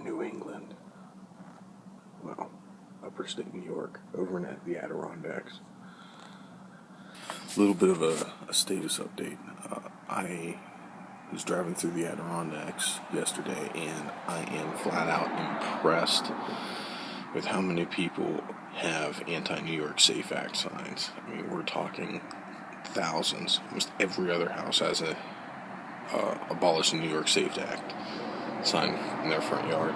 New England. Well, upper state New York, over in the Adirondacks. A little bit of a status update. I was driving through the Adirondacks yesterday, and I am flat out impressed with how many people have anti-New York Safe Act signs. I mean, we're talking thousands. Almost every other house has a abolish the New York Safe Act sign in their front yard.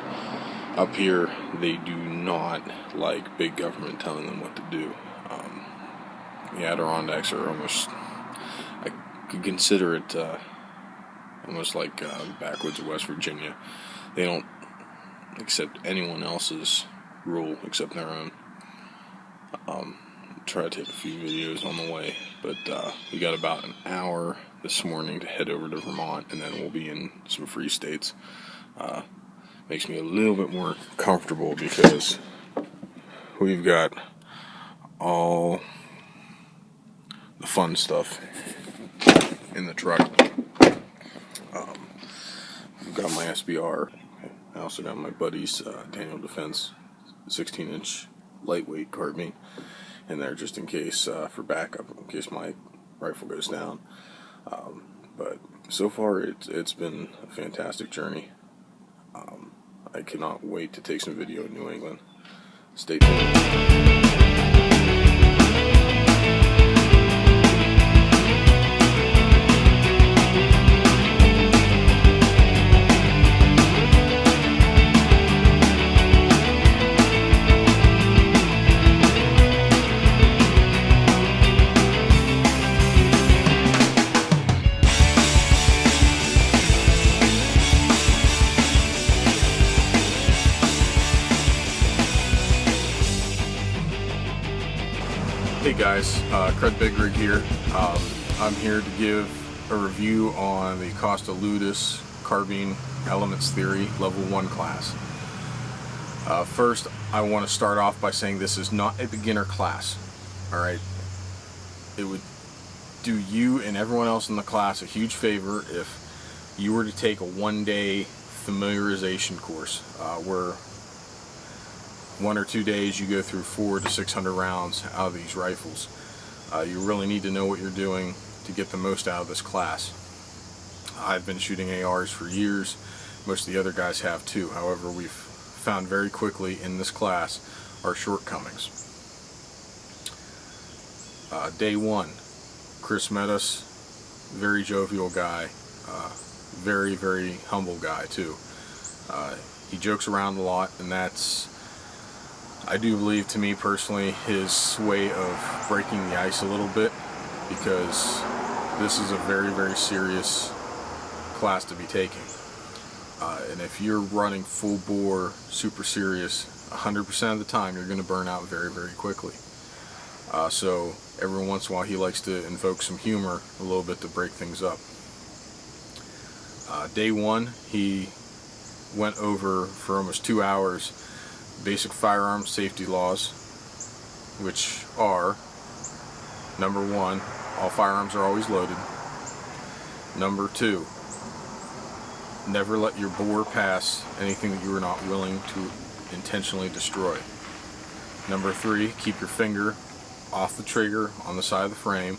Up here, they do not like big government telling them what to do. The Adirondacks are almost, I could consider it almost like backwoods of West Virginia. They don't accept anyone else's rule except their own. Try to take a few videos on the way, but we got about an hour this morning to head over to Vermont, and then we'll be in some free states. Makes me a little bit more comfortable because we've got all the fun stuff in the truck. I've got my SBR. I also got my buddy's Daniel Defense 16-inch lightweight carbine in there just in case, for backup, in case my rifle goes down. But so far it's been a fantastic journey. I cannot wait to take some video in New England. Stay tuned. Hey guys, Cred Big Rig here. I'm here to give a review on the Costa Ludus Carbine Elements Theory Level 1 class. First, I want to start off by saying this is not a beginner class. Alright? It would do you and everyone else in the class a huge favor if you were to take a one-day familiarization course where 1 or 2 days you go through 400 to 600 rounds out of these rifles. You really need to know what you're doing to get the most out of this class. I've been shooting ARs for years. Most of the other guys have too. However, we've found very quickly in this class our shortcomings. Day 1, Chris met us. Very jovial guy. Very, very humble guy too. He jokes around a lot, and that's, I do believe, to me personally, his way of breaking the ice a little bit, because this is a very, very serious class to be taking. And if you're running full bore, super serious, 100% of the time, you're going to burn out very, very quickly. So every once in a while, he likes to invoke some humor a little bit to break things up. Day 1, he went over for almost 2 hours basic firearms safety laws, which are: number 1, all firearms are always loaded. Number 2, never let your bore pass anything that you are not willing to intentionally destroy. Number 3, keep your finger off the trigger on the side of the frame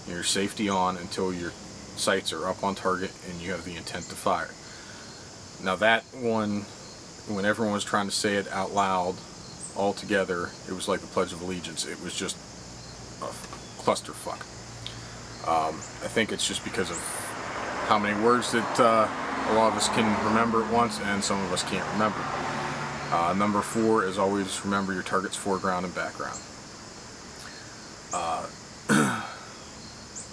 and your safety on until your sights are up on target and you have the intent to fire. Now that one, when everyone was trying to say it out loud all together, it was like the Pledge of Allegiance. It was just a clusterfuck. I think it's just because of how many words that a lot of us can remember at once and some of us can't remember. Number 4 is always remember your target's foreground and background.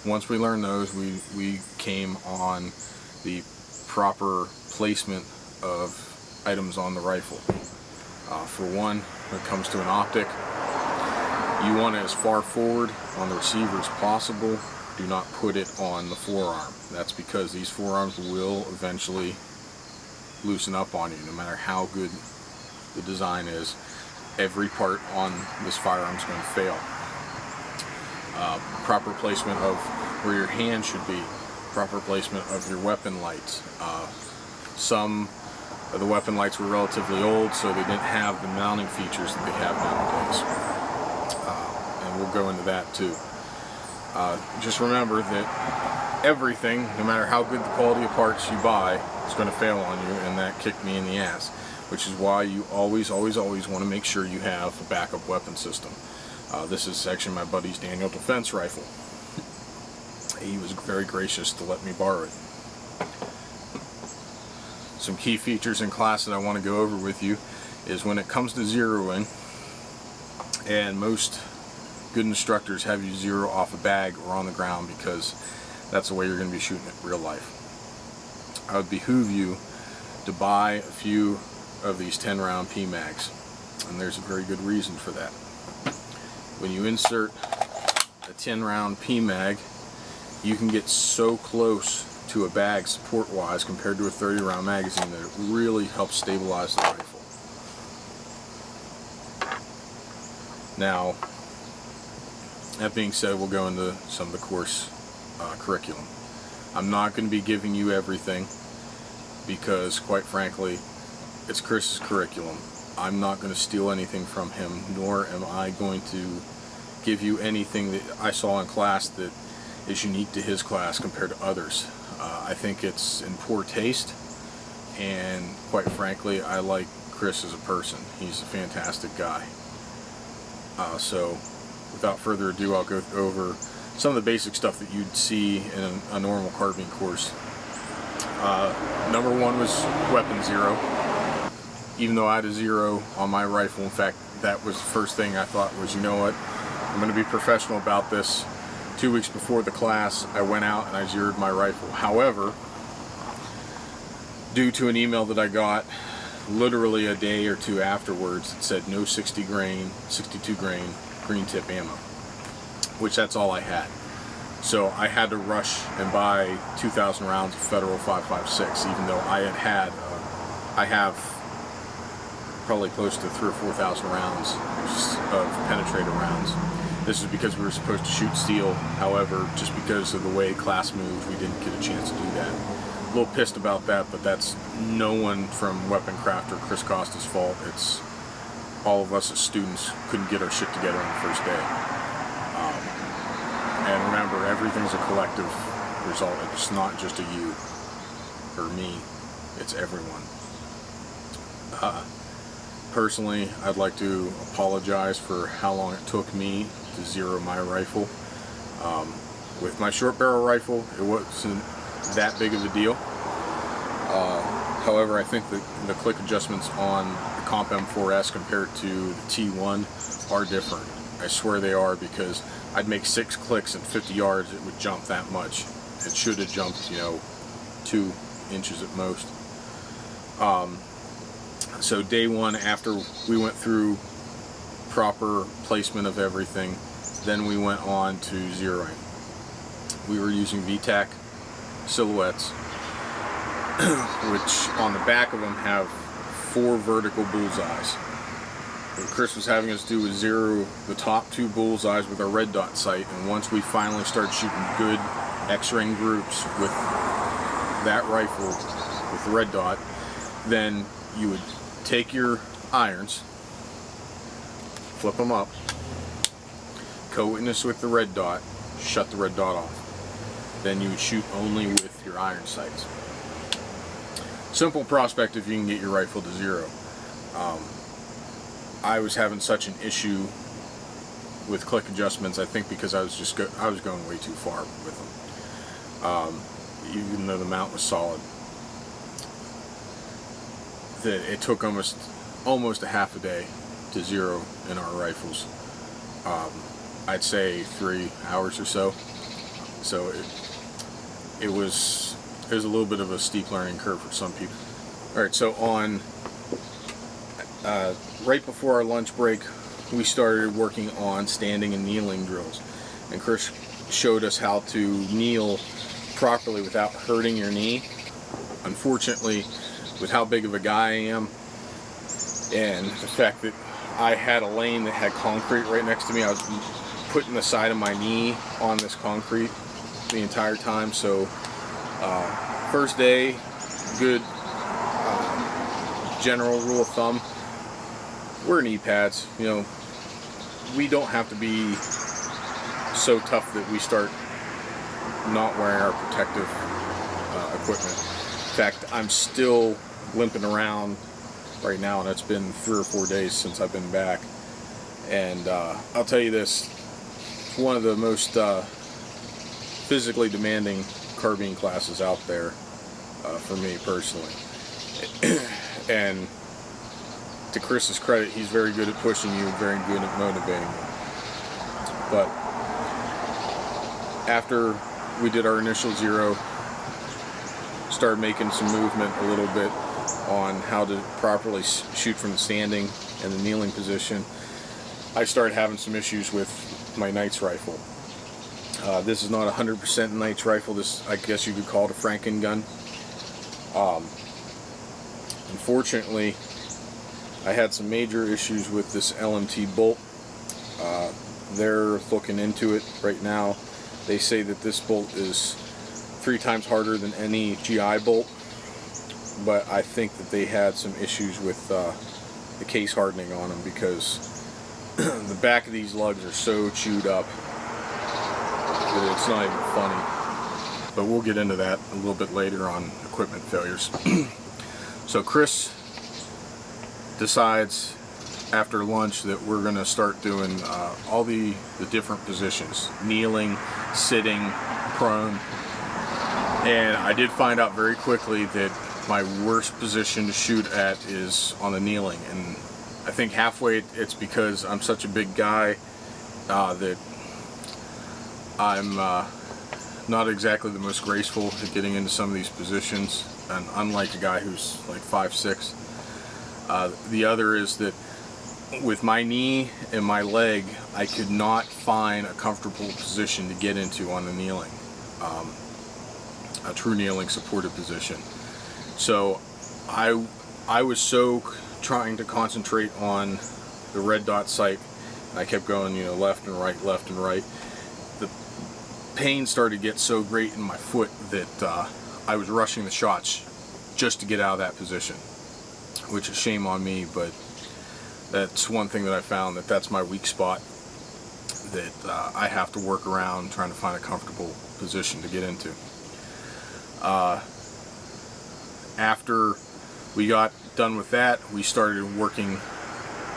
Once we learned those, we came on the proper placement of items on the rifle. For one, when it comes to an optic, you want it as far forward on the receiver as possible. Do not put it on the forearm. That's because these forearms will eventually loosen up on you. No matter how good the design is, every part on this firearm is going to fail. Proper placement of where your hand should be, proper placement of your weapon lights. Some The weapon lights were relatively old, so they didn't have the mounting features that they have nowadays. And we'll go into that too. Just remember that everything, no matter how good the quality of parts you buy, is going to fail on you, and that kicked me in the ass. Which is why you always want to make sure you have a backup weapon system. This is actually my buddy's Daniel defense rifle. He was very gracious to let me borrow it. Some key features in class that I want to go over with you is when it comes to zeroing, and most good instructors have you zero off a bag or on the ground because that's the way you're going to be shooting it in real life. I would behoove you to buy a few of these 10-round PMags, and there's a very good reason for that. When you insert a 10-round PMag, you can get so close to a bag support-wise compared to a 30-round magazine that it really helps stabilize the rifle. Now, that being said, we'll go into some of the course curriculum. I'm not going to be giving you everything because, quite frankly, it's Chris's curriculum. I'm not going to steal anything from him, nor am I going to give you anything that I saw in class that is unique to his class compared to others. I think it's in poor taste, and quite frankly, I like Chris as a person. He's a fantastic guy. So, without further ado, I'll go over some of the basic stuff that you'd see in a normal carbine course. Number one was weapon zero. Even though I had a zero on my rifle, in fact, that was the first thing I thought was, you know what, I'm going to be professional about this. 2 weeks before the class, I went out and I zeroed my rifle. However, due to an email that I got literally a day or two afterwards, it said no 60 grain, 62 grain green tip ammo, which that's all I had. So I had to rush and buy 2,000 rounds of Federal 5.56, even though I have probably close to 3,000 or 4,000 rounds of penetrator rounds. This is because we were supposed to shoot steel. However, just because of the way class moved, we didn't get a chance to do that. A little pissed about that, but that's no one from Weapon Craft or Chris Costa's fault. It's all of us as students couldn't get our shit together on the first day. And remember, everything's a collective result. It's not just a you or me. It's everyone. Personally, I'd like to apologize for how long it took me to zero my rifle. With my short barrel rifle, it wasn't that big of a deal. However, I think the click adjustments on the Comp M4S compared to the T1 are different. I swear they are, because I'd make 6 clicks at 50 yards, it would jump that much. It should have jumped, 2 inches at most. So day one, after we went through proper placement of everything, then we went on to zeroing. We were using VTAC silhouettes, which on the back of them have 4 vertical bullseyes. What Chris was having us do was zero the top 2 bullseyes with our red dot sight, and once we finally started shooting good X-ring groups with that rifle with the red dot, then you would take your irons, flip them up, co-witness with the red dot, shut the red dot off. Then you would shoot only with your iron sights. Simple prospect if you can get your rifle to zero. I was having such an issue with click adjustments, I think because I was going way too far with them. Even though the mount was solid, that it took almost a half a day to zero in our rifles. I'd say 3 hours or so. So it was a little bit of a steep learning curve for some people. All right, so on right before our lunch break, we started working on standing and kneeling drills, and Chris showed us how to kneel properly without hurting your knee. Unfortunately, with how big of a guy I am and the fact that I had a lane that had concrete right next to me, I was putting the side of my knee on this concrete the entire time. So first day, good general rule of thumb, wear knee pads. You know, we don't have to be so tough that we start not wearing our protective equipment. In fact, I'm still limping around right now, and it's been 3 or 4 days since I've been back. And I'll tell you this, it's one of the most physically demanding carbine classes out there for me personally. And to Chris's credit, he's very good at pushing you, very good at motivating you. But after we did our initial zero, started making some movement a little bit on how to properly shoot from the standing and the kneeling position, I started having some issues with my Knight's rifle. This is not 100% Knight's rifle. This, I guess you could call it a Franken gun. Unfortunately, I had some major issues with this LMT bolt. They're looking into it right now. They say that this bolt is 3 times harder than any GI bolt, but I think that they had some issues with the case hardening on them, because the back of these lugs are so chewed up that it's not even funny. But we'll get into that a little bit later on equipment failures. So Chris decides after lunch that we're going to start doing all the different positions: kneeling, sitting, prone. And I did find out very quickly that my worst position to shoot at is on the kneeling, and I think halfway it's because I'm such a big guy that I'm not exactly the most graceful at getting into some of these positions, and unlike a guy who's like 5'6". The other is that with my knee and my leg, I could not find a comfortable position to get into on the kneeling, a true kneeling supported position. So I was so trying to concentrate on the red dot sight, and I kept going, you know, left and right, left and right. The pain started to get so great in my foot that I was rushing the shots just to get out of that position, which is shame on me, but that's one thing that I found, that's my weak spot, that I have to work around trying to find a comfortable position to get into. After we got done with that, we started working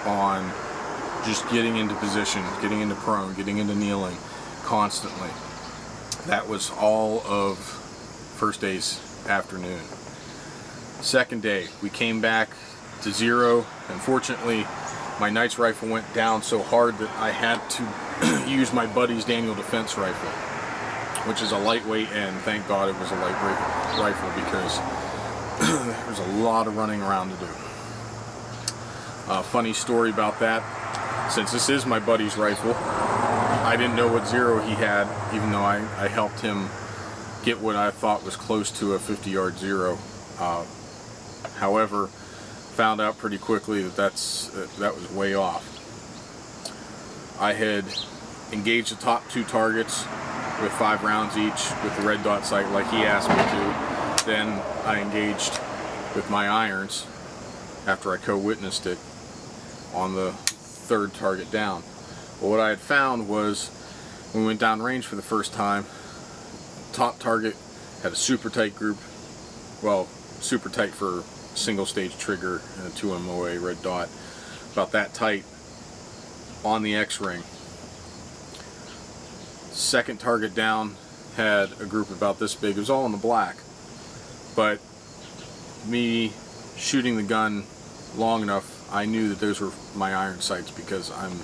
on just getting into position, getting into prone, getting into kneeling constantly. That was all of first day's afternoon. Second day, we came back to zero. Unfortunately, my Knight's rifle went down so hard that I had to use my buddy's Daniel Defense rifle, which is a lightweight, and thank God it was a lightweight rifle, because there's a lot of running around to do. Funny story about that, since this is my buddy's rifle, I didn't know what zero he had, even though I helped him get what I thought was close to a 50-yard zero. However, found out pretty quickly that that was way off. I had engaged the top 2 targets with 5 rounds each with the red dot sight like he asked me to. Then I engaged with my irons after I co-witnessed it on the 3rd target down. Well, what I had found was when we went down range for the first time, top target had a super tight group, well, super tight for single stage trigger and a 2 MOA red dot, about that tight on the X-ring. Second target down had a group about this big. It was all in the black, but me shooting the gun long enough, I knew that those were my iron sights, because I'm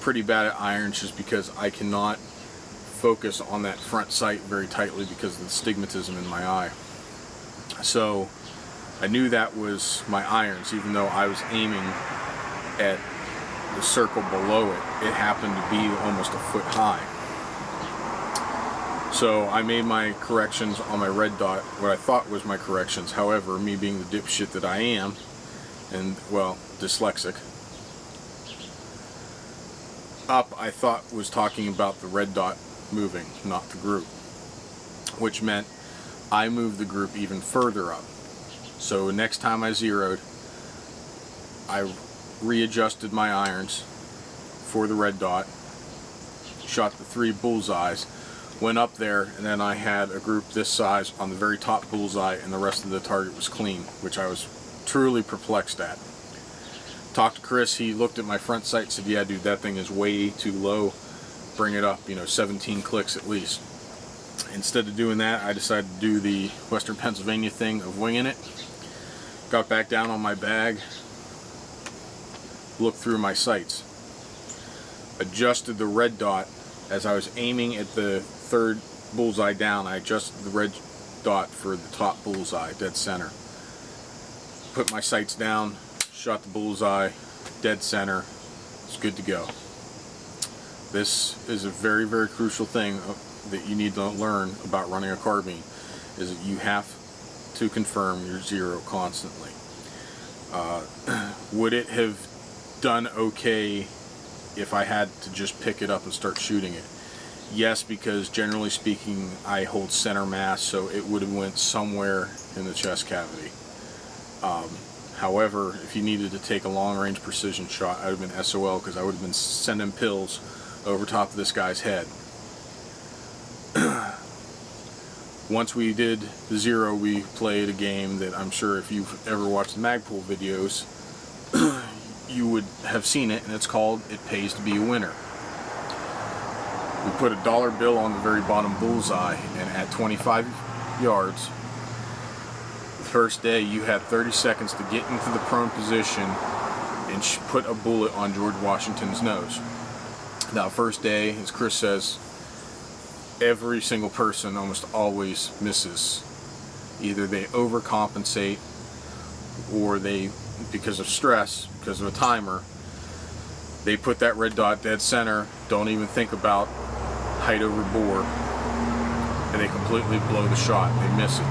pretty bad at irons, just because I cannot focus on that front sight very tightly because of the stigmatism in my eye. So I knew that was my irons, even though I was aiming at the circle below it. It happened to be almost a foot high. So I made my corrections on my red dot, what I thought was my corrections. However, me being the dipshit that I am, and, well, dyslexic, up I thought was talking about the red dot moving, not the group, which meant I moved the group even further up. So next time I zeroed, I readjusted my irons for the red dot, shot the 3 bullseyes, went up there, and then I had a group this size on the very top bullseye, and the rest of the target was clean, which I was truly perplexed at. Talked to Chris, he looked at my front sight, said, yeah dude, that thing is way too low, bring it up, 17 clicks at least. Instead of doing that, I decided to do the Western Pennsylvania thing of winging it. Got back down on my bag, looked through my sights, adjusted the red dot as I was aiming at the 3rd bullseye down. I adjusted the red dot for the top bullseye, dead center. Put my sights down, shot the bullseye, dead center. It's good to go. This is a very, very crucial thing that you need to learn about running a carbine, is that you have to confirm your zero constantly. Would it have done okay if I had to just pick it up and start shooting it? Yes, because generally speaking I hold center mass, so it would have went somewhere in the chest cavity. However, if you needed to take a long-range precision shot, I would have been SOL, because I would have been sending pills over top of this guy's head. Once we did the zero, we played a game that I'm sure if you've ever watched the Magpul videos, you would have seen it, and it's called It Pays to Be a Winner. We put a dollar bill on the very bottom bullseye, and at 25 yards, the first day you had 30 seconds to get into the prone position and put a bullet on George Washington's nose. Now, first day, as Chris says, every single person almost always misses. Either they overcompensate, or they, because of stress, because of a timer, they put that red dot dead center, don't even think about height over bore, and they completely blow the shot. They miss it.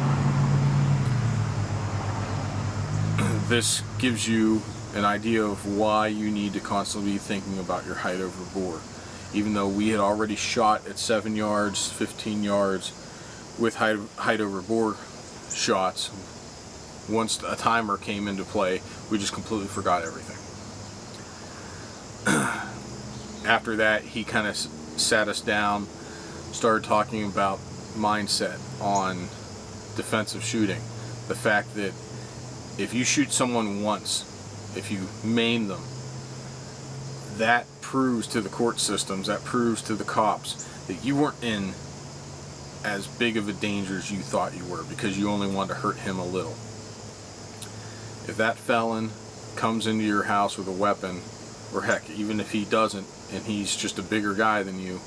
This gives you an idea of why you need to constantly be thinking about your height over bore. Even though we had already shot at 7 yards, 15 yards with height over bore shots, once a timer came into play, we just completely forgot everything. After that, he kind of sat us down, started talking about mindset on defensive shooting. The fact that if you shoot someone once, if you maim them, that proves to the court systems, that proves to the cops that you weren't in as big of a danger as you thought you were, because you only wanted to hurt him a little. If that felon comes into your house with a weapon, or heck, even if he doesn't, and he's just a bigger guy than you,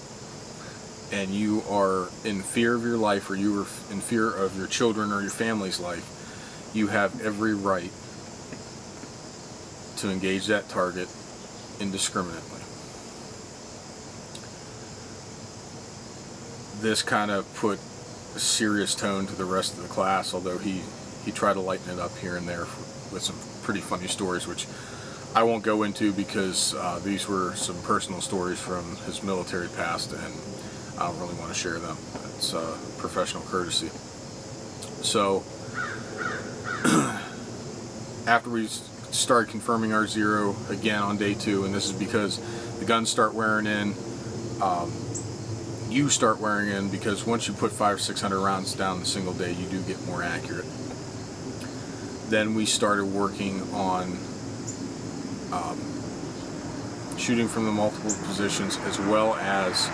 and you are in fear of your life, or you are in fear of your children or your family's life, you have every right to engage that target indiscriminately. This kind of put a serious tone to the rest of the class, although he tried to lighten it up here and there with some pretty funny stories, which I won't go into because these were some personal stories from his military past, and I don't really want to share them. It's professional courtesy. So after we started confirming our zero again on day 2, and this is because the guns start wearing in, you start wearing in, because once you put 500 or 600 rounds down in a single day, you do get more accurate. Then we started working on shooting from the multiple positions, as well as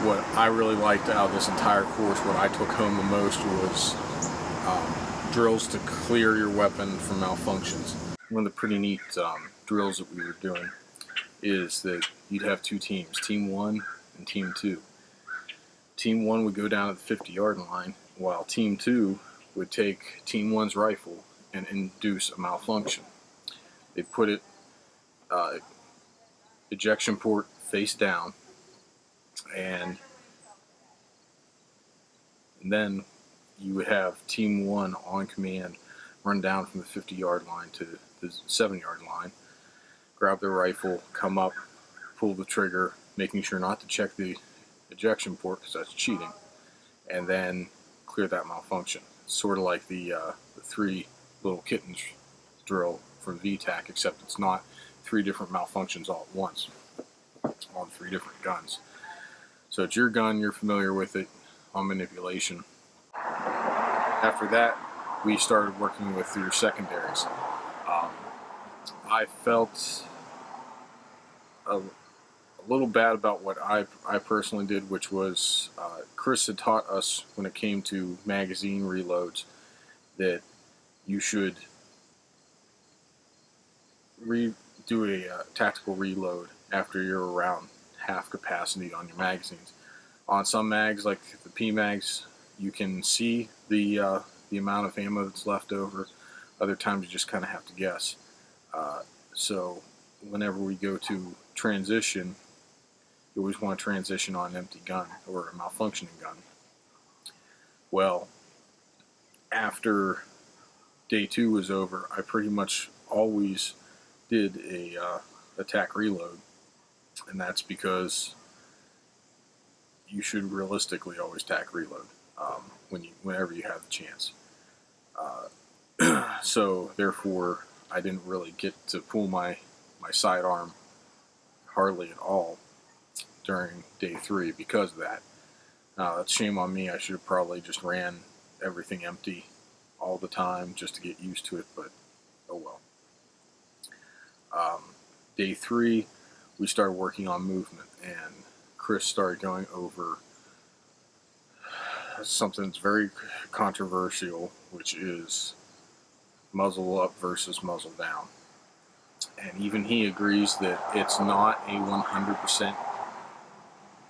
what I really liked out of this entire course, what I took home the most was drills to clear your weapon from malfunctions. One of the pretty neat drills that we were doing is that you'd have 2 teams, Team 1 and Team 2. Team 1 would go down at the 50-yard line, while Team 2 would take Team 1's rifle and induce a malfunction. They put it ejection port face down, and then you would have Team 1 on command run down from the 50-yard line to the 7-yard line, grab their rifle, come up, pull the trigger, making sure not to check the ejection port because that's cheating, and then clear that malfunction. It's sort of like the 3 little kittens drill from VTAC, except it's not 3 different malfunctions all at once on 3 different guns. So it's your gun, you're familiar with it on manipulation. After that, we started working with your secondaries. I felt a little bad about what I personally did, which was Chris had taught us when it came to magazine reloads that you should do a tactical reload after you're around half capacity on your magazines. On some mags, like the P mags, you can see the amount of ammo that's left over. Other times you just kind of have to guess. So whenever we go to transition, you always want to transition on an empty gun or a malfunctioning gun. Well, after day 2 was over, I pretty much always did a attack reload, and that's because you should realistically always tack reload whenever you have the chance. So therefore, I didn't really get to pull my sidearm hardly at all during day 3 because of that. That's shame on me. I should have probably just ran everything empty all the time just to get used to it, but oh well. Day 3, we started working on movement, and Chris started going over something that's very controversial, which is muzzle up versus muzzle down. And even he agrees that it's not a 100%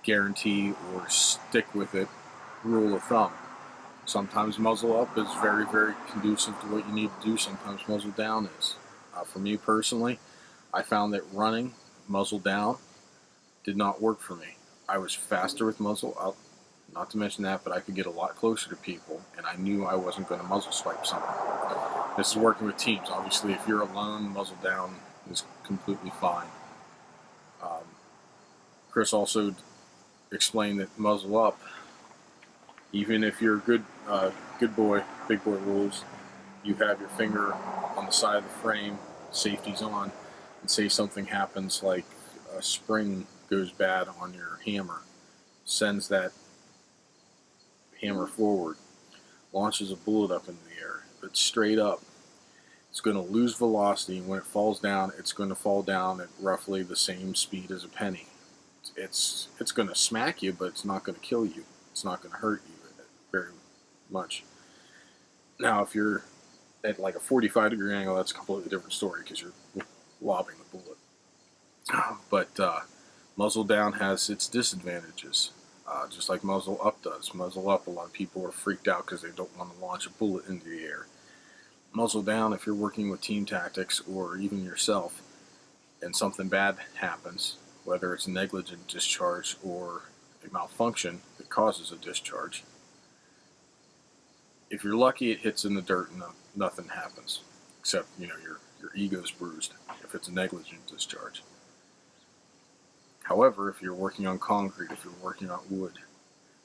guarantee or stick with it rule of thumb. Sometimes muzzle up is very, very conducive to what you need to do. Sometimes muzzle down is. For me personally, I found that running muzzle down did not work for me. I was faster with muzzle up, not to mention that, but I could get a lot closer to people, and I knew I wasn't going to muzzle swipe someone. This is working with teams. Obviously, if you're alone, muzzle down is completely fine. Chris also explained that muzzle up, even if you're a good boy, big boy rules, you have your finger on the side of the frame, safety's on, and say something happens like a spring goes bad on your hammer, sends that hammer forward, launches a bullet up into the air, but straight up, it's going to lose velocity. When it falls down, it's going to fall down at roughly the same speed as a penny. It's going to smack you, but it's not going to kill you. It's not going to hurt you very much. Now, if you're at like a 45-degree angle, that's a completely different story because you're lobbing the bullet. But muzzle down has its disadvantages, just like muzzle up does. Muzzle up, a lot of people are freaked out because they don't want to launch a bullet into the air. Muzzle down, if you're working with team tactics or even yourself, and something bad happens, whether it's a negligent discharge or a malfunction that causes a discharge, if you're lucky, it hits in the dirt and nothing happens, except your ego's bruised if it's a negligent discharge. However, if you're working on concrete, if you're working on wood,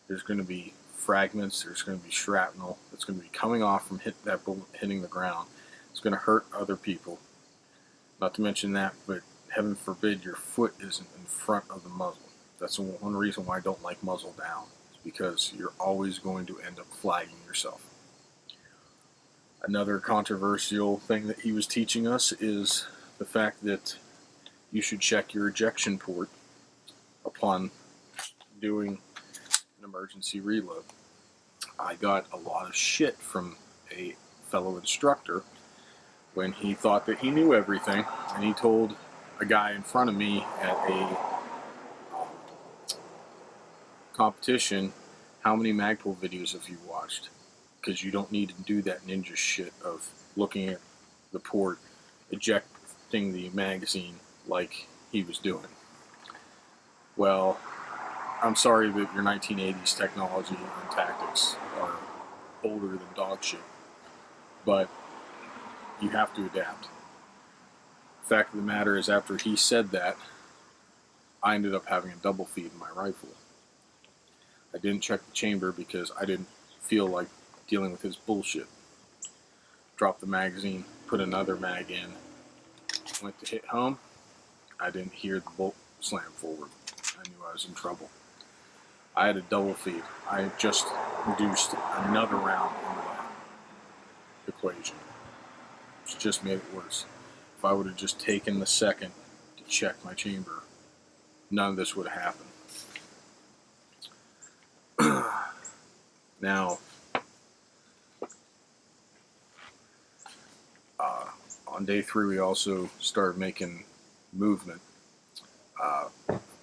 there's going to be fragments, there's going to be shrapnel that's going to be coming off from that bullet hitting the ground. It's going to hurt other people. Not to mention that, but heaven forbid your foot isn't in front of the muzzle. That's one reason why I don't like muzzle down. It's because you're always going to end up flagging yourself. Another controversial thing that he was teaching us is the fact that you should check your ejection port upon doing an emergency reload. I got a lot of shit from a fellow instructor when he thought that he knew everything, and he told a guy in front of me at a competition, how many Magpul videos have you watched? Because you don't need to do that ninja shit of looking at the port, ejecting the magazine like he was doing. Well, I'm sorry that your 1980s technology and tactics are older than dog shit, but you have to adapt. The fact of the matter is, after he said that, I ended up having a double feed in my rifle. I didn't check the chamber because I didn't feel like dealing with his bullshit. dropped the magazine, put another mag in, went to hit home. I didn't hear the bolt slam forward. I knew I was in trouble. I had a double feed. I had just reduced another round into the equation, which just made it worse. If I would have just taken the second to check my chamber, none of this would have happened. Now, on day 3, we also started making movement.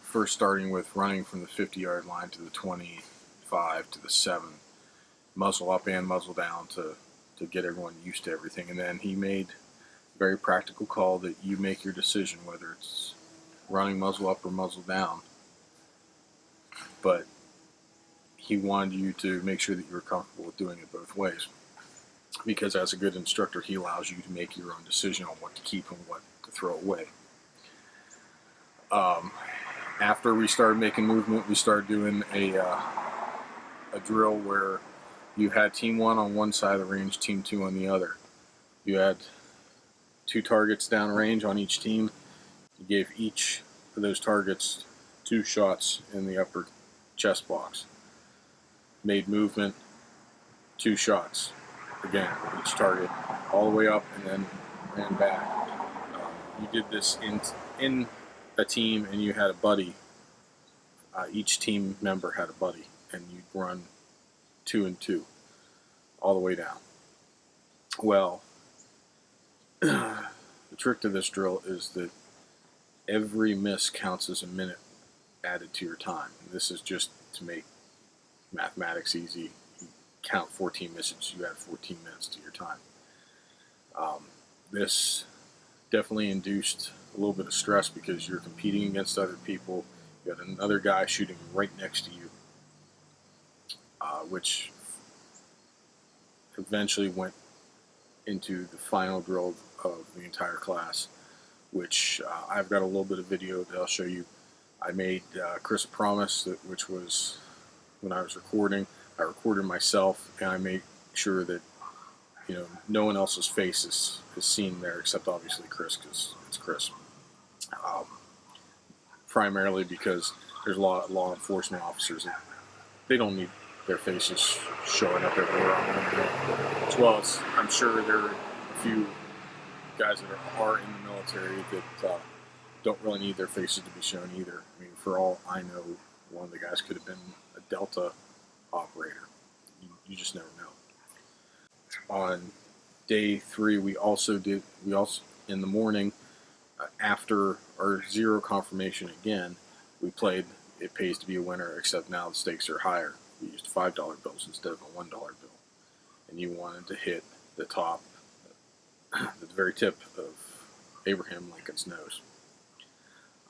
First starting with running from the 50-yard line to the 25 to the 7, muzzle up and muzzle down to get everyone used to everything. And then he made a very practical call that you make your decision whether it's running muzzle up or muzzle down. But he wanted you to make sure that you were comfortable with doing it both ways. Because as a good instructor, he allows you to make your own decision on what to keep and what to throw away. After we started making movement, we started doing a drill where you had Team 1 on one side of the range, Team 2 on the other. You had 2 targets downrange on each team. You gave each of those targets 2 shots in the upper chest box. Made movement, 2 shots. Again, each target, all the way up and then ran back. You did this in a team, and you had a buddy. Each team member had a buddy, and you'd run 2 and 2 all the way down. Well, the trick to this drill is that every miss counts as a minute added to your time. And this is just to make mathematics easy. You count 14 misses, you add 14 minutes to your time. This definitely induced a little bit of stress because you're competing against other people. You got another guy shooting right next to you, which eventually went into the final drill of the entire class, which I've got a little bit of video that I'll show you. I made Chris a promise, which was when I was recording. I recorded myself, and I made sure that no one else's face is seen there except obviously Chris, because it's Chris. Primarily because there's a lot of law enforcement officers that they don't need their faces showing up everywhere on the internet. As well as I'm sure there are a few guys that are in the military that don't really need their faces to be shown either. I mean, for all I know, one of the guys could have been a Delta operator. You just never know. On day 3, we also in the morning, after our 0 confirmation again, we played It Pays to Be a Winner, except now the stakes are higher. We used $5 bills instead of a $1 bill. And you wanted to hit the top, the very tip of Abraham Lincoln's nose.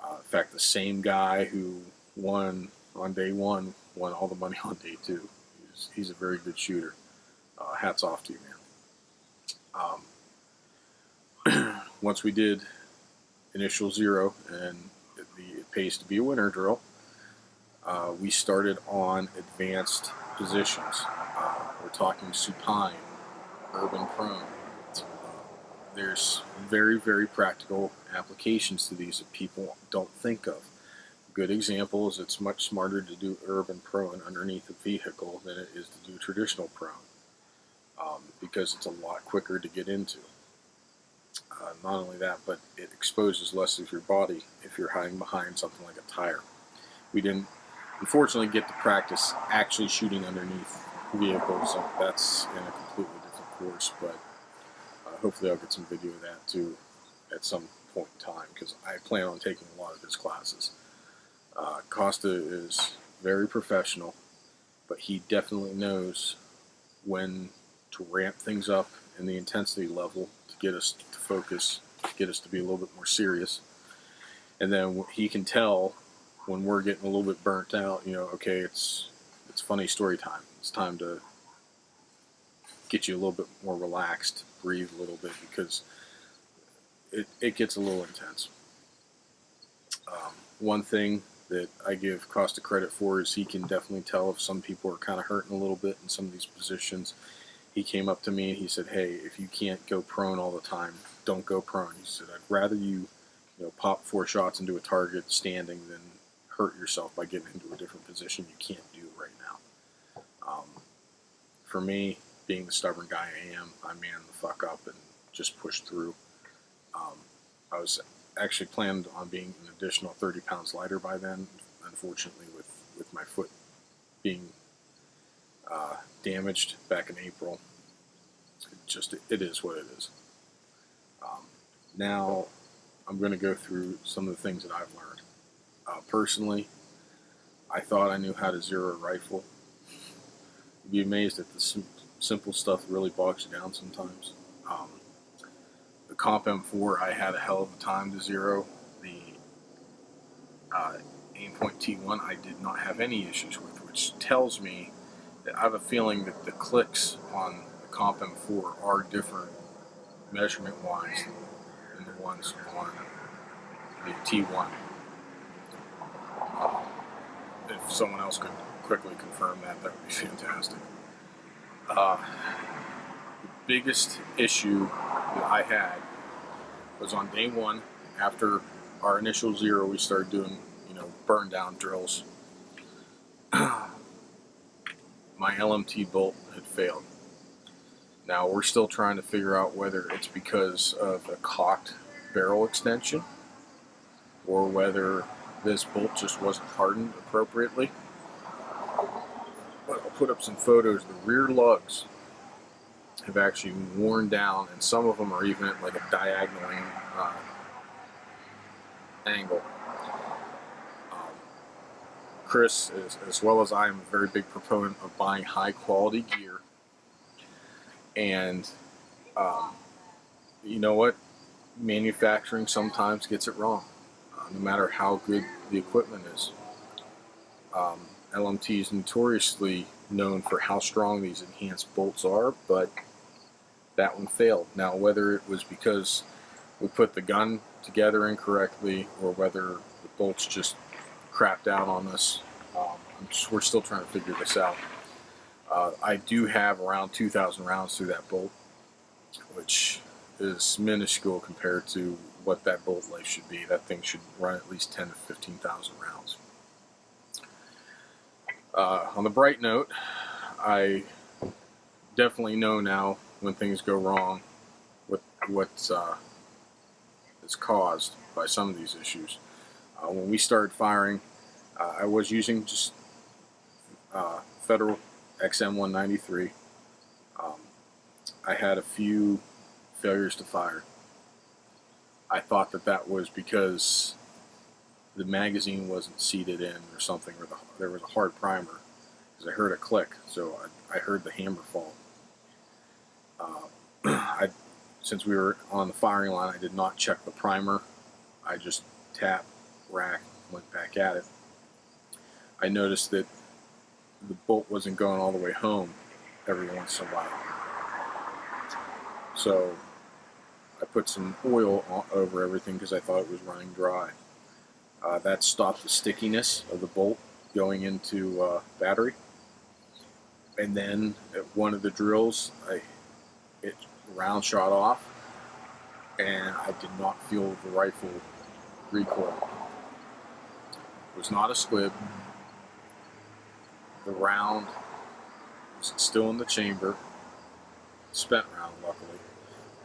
In fact, the same guy who won on day 1 won all the money on day 2. He's a very good shooter. Hats off to you, man. Once we did initial 0 and It Pays to Be a Winner drill, we started on advanced positions. We're talking supine, urban prone. There's very, very practical applications to these that people don't think of. A good example is it's much smarter to do urban prone underneath a vehicle than it is to do traditional prone, because it's a lot quicker to get into. Not only that, but it exposes less of your body if you're hiding behind something like a tire. We didn't, unfortunately, get to practice actually shooting underneath vehicles. That's in a completely different course, but hopefully I'll get some video of that too at some point in time, because I plan on taking a lot of his classes. Costa is very professional, but he definitely knows when to ramp things up in the intensity level to get us to focus, to get us to be a little bit more serious. And then he can tell when we're getting a little bit burnt out, okay, it's funny story time. It's time to get you a little bit more relaxed, breathe a little bit, because it gets a little intense. One thing that I give Costa credit for is he can definitely tell if some people are kind of hurting a little bit in some of these positions, he came up to me and he said, "Hey, if you can't go prone all the time, don't go prone." He said, "I'd rather you pop 4 shots into a target standing than hurt yourself by getting into a different position you can't do right now." For me, being the stubborn guy I am, I manned the fuck up and just pushed through. I was actually planned on being an additional 30 pounds lighter by then. Unfortunately, with my foot being damaged back in April, it is what it is. Now I'm going to go through some of the things that I've learned. Personally, I thought I knew how to zero a rifle. You'd be amazed at the simple stuff really bogs you down sometimes. The Comp M4, I had a hell of a time to zero. The Aimpoint T1, I did not have any issues with, which tells me that I have a feeling that the clicks on the Comp M4 are different measurement-wise than the ones on the T1. If someone else could quickly confirm that, that would be fantastic. The biggest issue that I had was on day 1. After our initial zero, we started doing, burn down drills. My LMT bolt had failed. Now we're still trying to figure out whether it's because of a cocked barrel extension or whether this bolt just wasn't hardened appropriately. But I'll put up some photos. The rear lugs have actually worn down, and some of them are even at like a diagonal angle. Chris, as well as I, am a very big proponent of buying high quality gear. And you know what? Manufacturing sometimes gets it wrong, no matter how good the equipment is. LMT is notoriously known for how strong these enhanced bolts are, but that one failed. Now, whether it was because we put the gun together incorrectly or whether the bolts just crapped out on us, we're still trying to figure this out. I do have around 2,000 rounds through that bolt, which is minuscule compared to what that bolt life should be. That thing should run at least 10 to 15,000 rounds. On the bright note, I definitely know now when things go wrong what's caused by some of these issues. When we started firing, I was using just Federal XM193. I had a few failures to fire. I thought that was because the magazine wasn't seated in or something, or there was a hard primer, because I heard a click, so I heard the hammer fall. Since we were on the firing line, I did not check the primer. I just tapped, rack, went back at it. I noticed that the bolt wasn't going all the way home every once in a while. So I put some oil over everything because I thought it was running dry. That stopped the stickiness of the bolt going into battery. And then at one of the drills, it round shot off, and I did not feel the rifle recoil. It was not a squib. The round was still in the chamber, spent round luckily,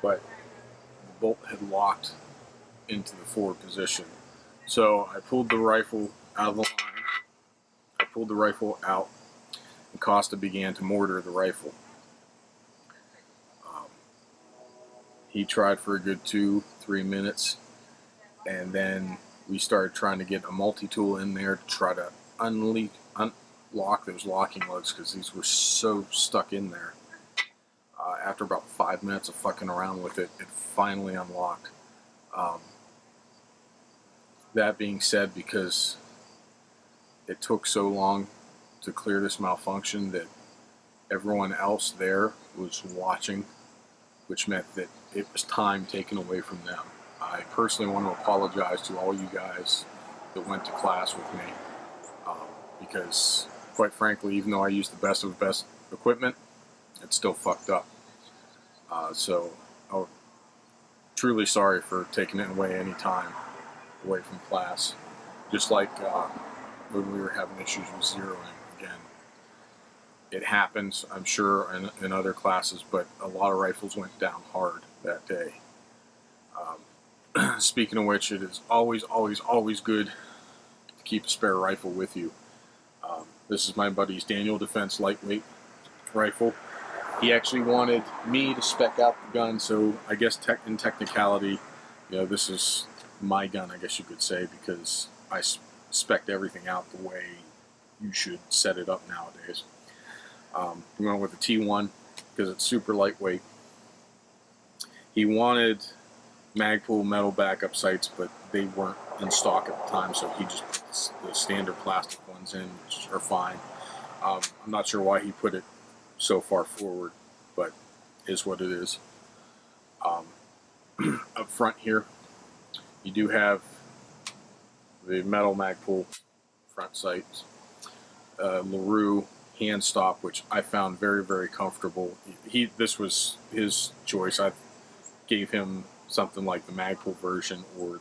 but the bolt had locked into the forward position. So I pulled the rifle out of the line, I pulled the rifle out, and Costa began to mortar the rifle. He tried for a good 2-3 minutes, and then we started trying to get a multi-tool in there to try to unlock those locking lugs, because these were so stuck in there. After about 5 minutes of fucking around with it, it finally unlocked. That being said, because it took so long to clear this malfunction, that everyone else there was watching, which meant that it was time taken away from them. I personally want to apologize to all you guys that went to class with me, because quite frankly, even though I used the best of the best equipment, it's still fucked up. So I'm truly sorry for taking it away any time away from class. Just like when we were having issues with zeroing again. It happens, I'm sure, in other classes, but a lot of rifles went down hard that day. Speaking of which, it is always, always, always good to keep a spare rifle with you. This is my buddy's Daniel Defense lightweight rifle. He actually wanted me to spec out the gun, so I guess in technicality, this is my gun, I guess you could say, because I spec'd everything out the way you should set it up nowadays. We went with the T1 because it's super lightweight. He wanted Magpul metal backup sights, but they weren't in stock at the time, so he just put the standard plastic ones in, which are fine. I'm not sure why he put it so far forward, but is what it is. Up front here, you do have the metal Magpul front sights, LaRue hand stop, which I found very, very comfortable. This was his choice. I gave him something like the Magpul version or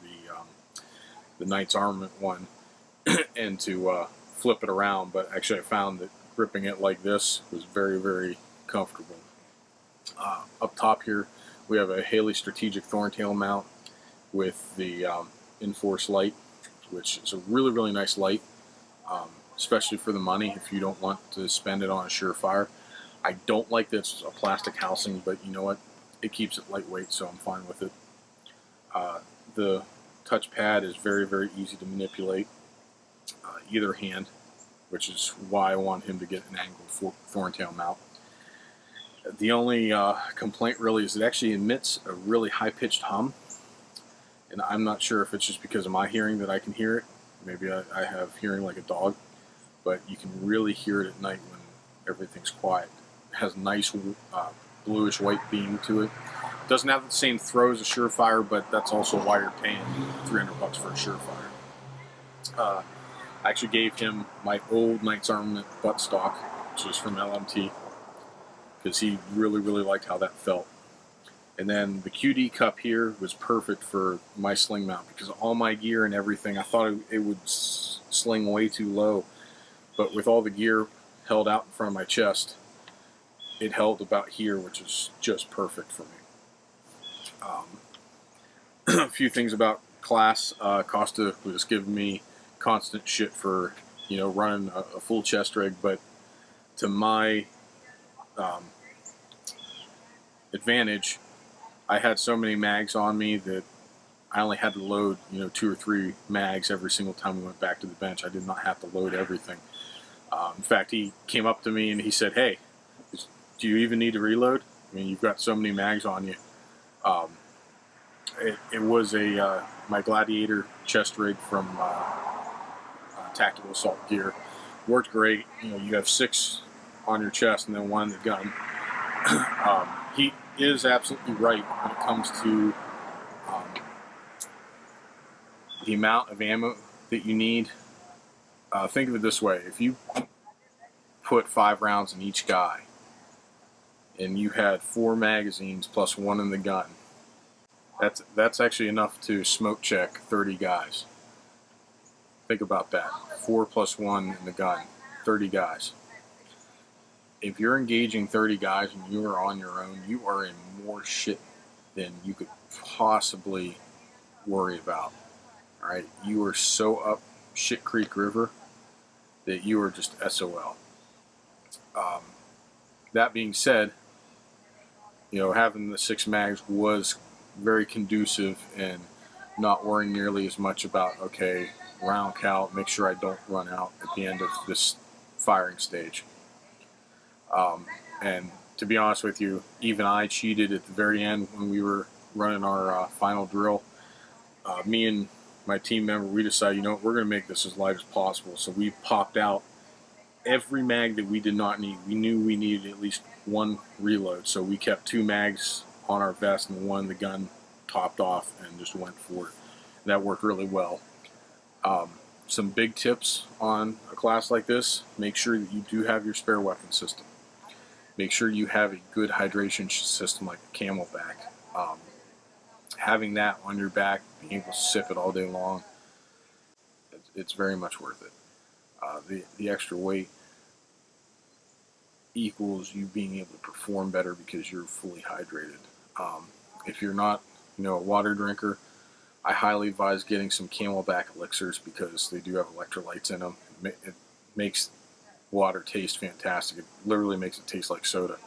the Knight's Armament one, and to flip it around. But actually, I found that gripping it like this was very, very comfortable. Up top here, we have a Haley Strategic Thorntail mount with the Enforce light, which is a really, really nice light, especially for the money if you don't want to spend it on a Surefire. I don't like that it's a plastic housing, but you know what? It keeps it lightweight, so I'm fine with it. The touchpad is very, very easy to manipulate, either hand, which is why I want him to get an angled Thorntail mount. The only complaint really is it actually emits a really high-pitched hum, and I'm not sure if it's just because of my hearing that I can hear it. Maybe I have hearing like a dog, but you can really hear it at night when everything's quiet. It has a nice bluish white beam to it. Doesn't have the same throw as a Surefire, but that's also why you're paying $300 for a Surefire. I actually gave him my old Knight's Armament buttstock, which is from LMT, because he really, really liked how that felt. And then the QD cup here was perfect for my sling mount, because all my gear and everything, I thought it would sling way too low, but with all the gear held out in front of my chest, it held about here, which is just perfect for me. A few things about class. Costa was giving me constant shit for running a full chest rig, but to my advantage, I had so many mags on me that I only had to load 2 or 3 mags every single time we went back to the bench. I did not have to load everything. In fact, he came up to me and he said, "Hey, do you even need to reload? I mean, you've got so many mags on you." It was my Gladiator chest rig from Tactical Assault Gear. Worked great. You have 6 on your chest and then 1 in the gun. He is absolutely right when it comes to the amount of ammo that you need. Think of it this way: if you put 5 rounds in each guy, and you had 4 magazines plus 1 in the gun, that's actually enough to smoke check 30 guys. Think about that. 4 plus 1 in the gun, 30 guys. If you're engaging 30 guys and you are on your own, you are in more shit than you could possibly worry about. All right, you are so up Shit Creek River that you are just SOL. That being said, having the 6 mags was very conducive and not worrying nearly as much about, okay, round count, make sure I don't run out at the end of this firing stage. And to be honest with you, even I cheated at the very end when we were running our final drill. Me and my team member, we decided, we're going to make this as light as possible. So we popped out every mag that we did not need. We knew we needed at least 1 reload, so we kept 2 mags on our vest and 1 the gun topped off and just went for it. And that worked really well. Some big tips on a class like this: make sure that you do have your spare weapon system. Make sure you have a good hydration system like a Camelback. Having that on your back, being able to sip it all day long, it's very much worth it. The extra weight equals you being able to perform better because you're fully hydrated. If you're not, a water drinker, I highly advise getting some Camelback elixirs because they do have electrolytes in them. It makes water taste fantastic. It literally makes it taste like soda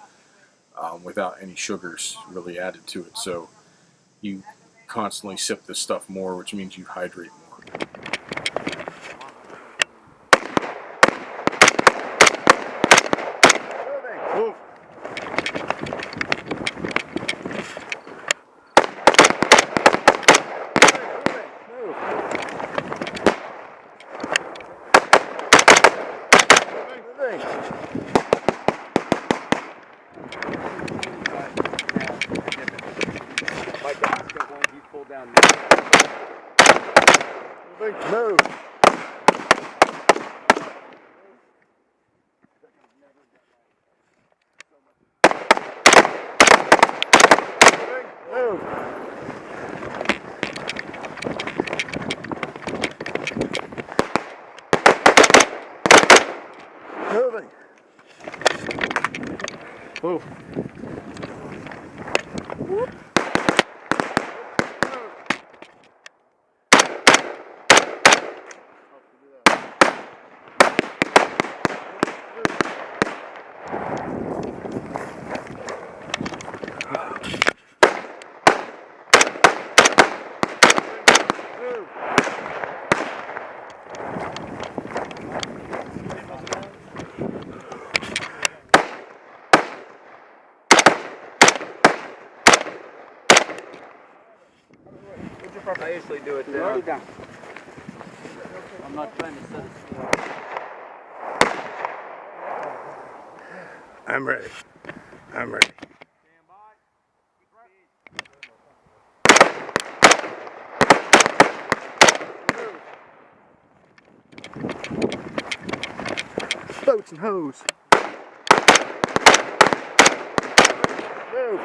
without any sugars really added to it. So you constantly sip this stuff more, which means you hydrate more. Move. Move. Move. Moving. Move. I usually do it there. I'm not trying to set it. I'm ready. I'm ready. Boats and hose. Move.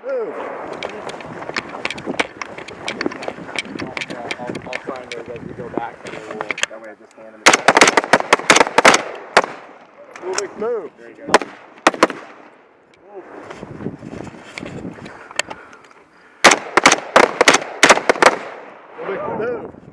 Move. I'll find those as we go back. And then that way I just hand them the Moving. Move. There you go. Move. Move.